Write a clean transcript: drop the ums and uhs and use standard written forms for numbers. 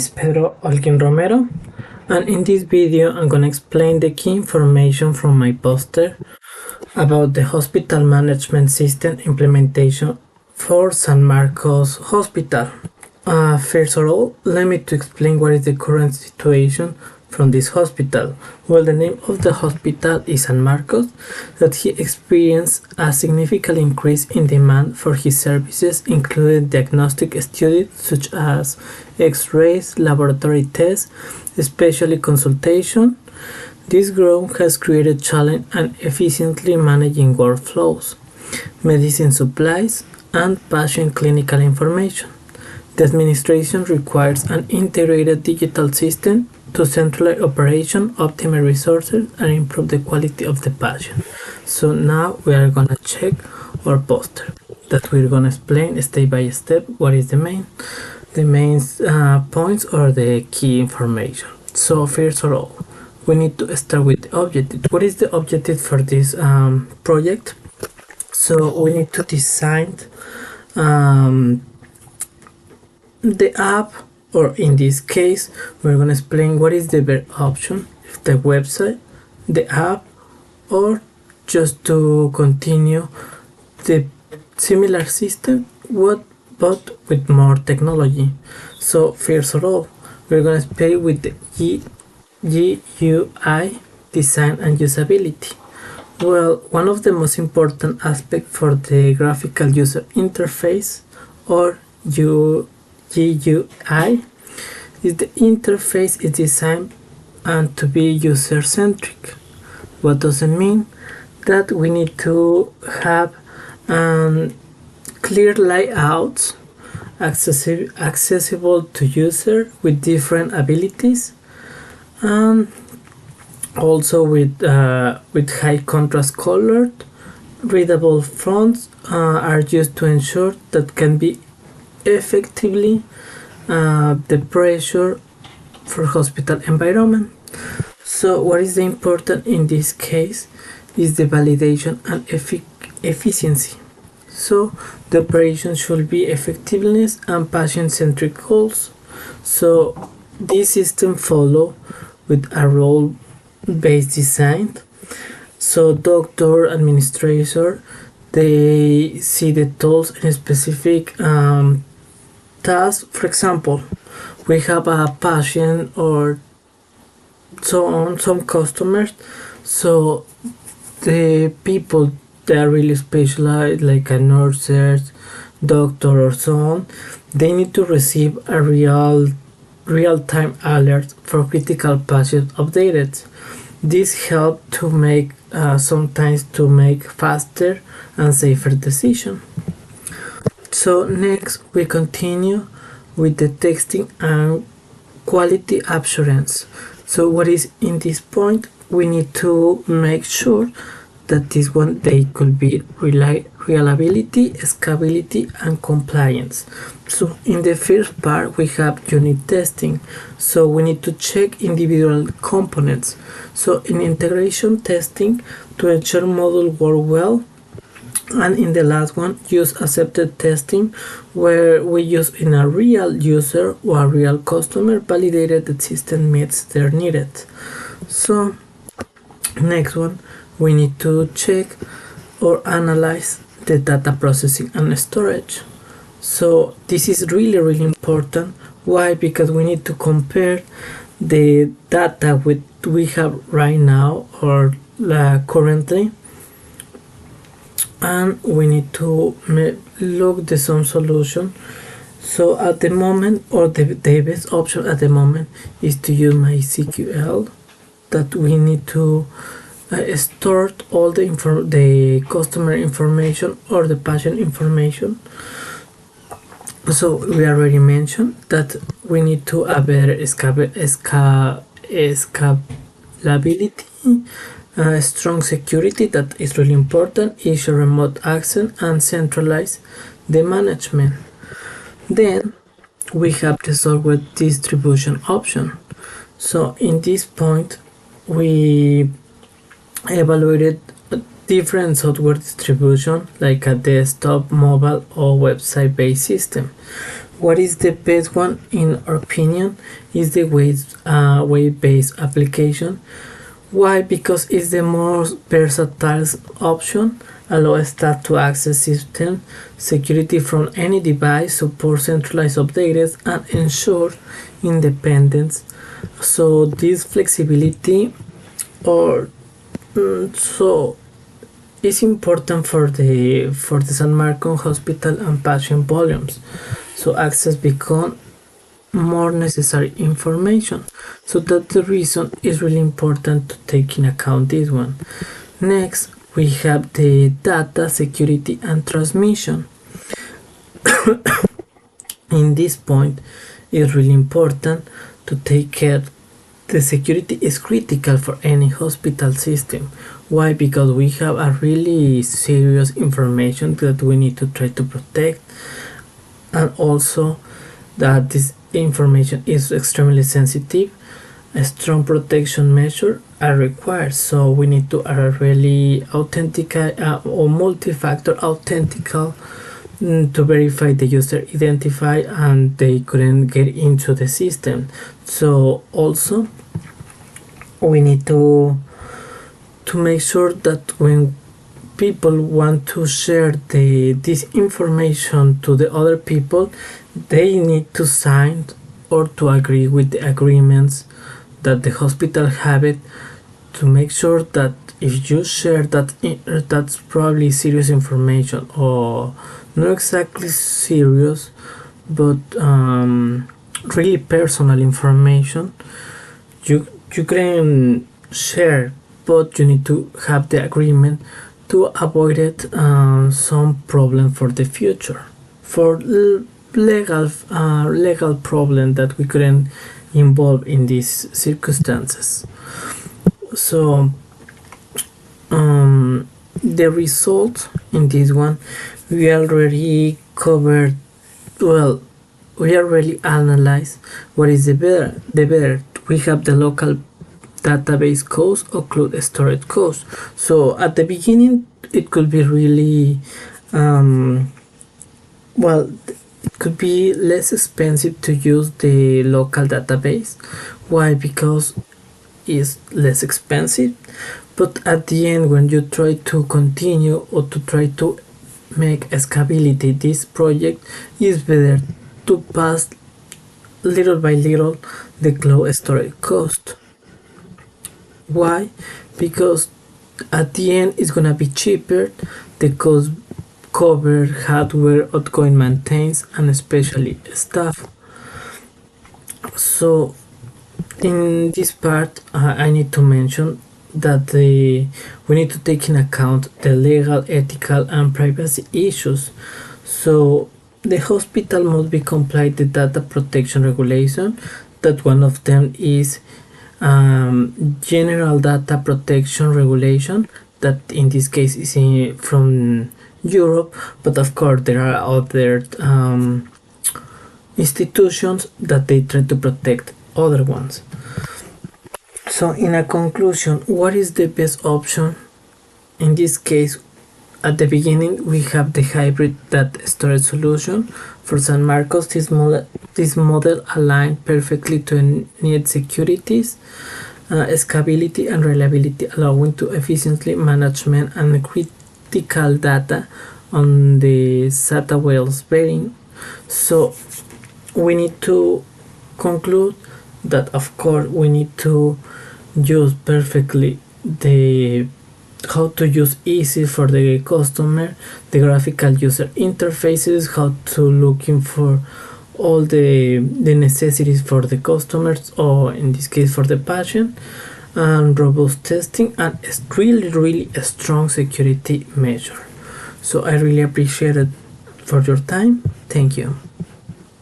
is Pedro Olkin Romero, and in this video I'm gonna explain the key information from my poster about the hospital management system implementation for San Marcos Hospital. First of all, let me to explain what is the current situation from this hospital. Well, the name of the hospital is San Marcos, that he experienced a significant increase in demand for his services, including diagnostic studies such as X-rays, laboratory tests, especially consultation. This growth has created challenge and efficiently managing workflows, medicine supplies, and patient clinical information. The administration requires an integrated digital system to centralize operation, optimize resources, and improve the quality of the patient. So now we are gonna check our poster that we're gonna explain step by step what is the main points or the key information. So first of all, we need to start with the objective. What is the objective for this project? So we need to design the app, or in this case we're going to explain what is the better option, if the website, the app, or just to continue the similar system but with more technology. So first of all, we're going to play with the GUI, design and usability. Well, one of the most important aspects for the graphical user interface, or GUI, is the interface is designed and to be user-centric. What does it mean? That we need to have clear layouts, accessible to user with different abilities, and also with high contrast colored, readable fonts are used to ensure that can be effectively the pressure for hospital environment. So what is the important in this case is the validation and efficiency. So the operation should be effectiveness and patient-centric goals. So this system follow with a role-based design. So doctor, administrator, they see the tools in a specific task. For example, we have a patient or so on, some customers, so the people that are really specialized, like a nurses, doctor or so on, they need to receive a real-time alert for critical patient updated. This helps to make sometimes to make faster and safer decisions. So next we continue with the testing and quality assurance. So what is in this point? We need to make sure that this one they could be reliability, scalability, and compliance. So in the first part we have unit testing. So we need to check individual components. So in integration testing to ensure module work well. And in the last one, use accepted testing, where we use in a real user or a real customer validated the system meets their needed. So next one, we need to check or analyze the data processing and storage. So this is really important. Why? Because we need to compare the data with we have right now or currently, and we need to look the some solution. So at the moment, or the best option at the moment is to use MySQL, that we need to store all the customer information or the patient information. So we already mentioned that we need to have better scalability, strong security, that is really important, issue remote access, and centralize the management. Then we have the software distribution option. So in this point we evaluated different software distribution, like a desktop, mobile, or website based system. What is the best one in our opinion is the web-based application. Why? Because it's the most versatile option, allow staff to access system security from any device, support centralized updates, and ensure independence. So this flexibility or so is important for the San Marcos Hospital and patient volumes. So access become more necessary information. So that's the reason it's really important to take in account this one. Next, we have the data security and transmission. In this point, it's really important to take care. The security is critical for any hospital system. Why? Because we have a really serious information that we need to try to protect, and also that this information is extremely sensitive. A strong protection measure are required, so we need to really authenticate or multi-factor authentical to verify the user identify and they couldn't get into the system. So also we need to make sure that when people want to share this information to the other people, they need to sign or to agree with the agreements that the hospital have it, to make sure that if you share that's probably serious information, or not exactly serious but really personal information, you can share, but you need to have the agreement to avoid it some problem for the future, for legal problem that we couldn't involve in these circumstances. So the result in this one, we already covered. Well, we already analyzed what is the better. We have the local database cost or cloud storage cost. So at the beginning it could be really it could be less expensive to use the local database. Why? Because it's less expensive, but at the end when you try to continue or to try to make scalability this project, is better to pass little by little the cloud storage cost. Why? Because at the end it's gonna be cheaper. The cost cover hardware, outgoing maintenance, and especially staff. So in this part, I need to mention that we need to take in account the legal, ethical, and privacy issues. So the hospital must be compliant with data protection regulation. That one of them is General Data Protection Regulation. That in this case is from Europe, but of course there are other institutions that they try to protect other ones. So in a conclusion, what is the best option? In this case, at the beginning we have the hybrid data storage solution for San Marcos. This model aligned perfectly to need securities, scalability, and reliability, allowing to efficiently management and critical data on the SATA wells bearing. So we need to conclude that of course we need to use perfectly the how to use easy for the customer, the graphical user interfaces, how to looking for all the necessities for the customers, or in this case for the patient, and robust testing, and it's really a strong security measure. So I really appreciate it for your time. Thank you.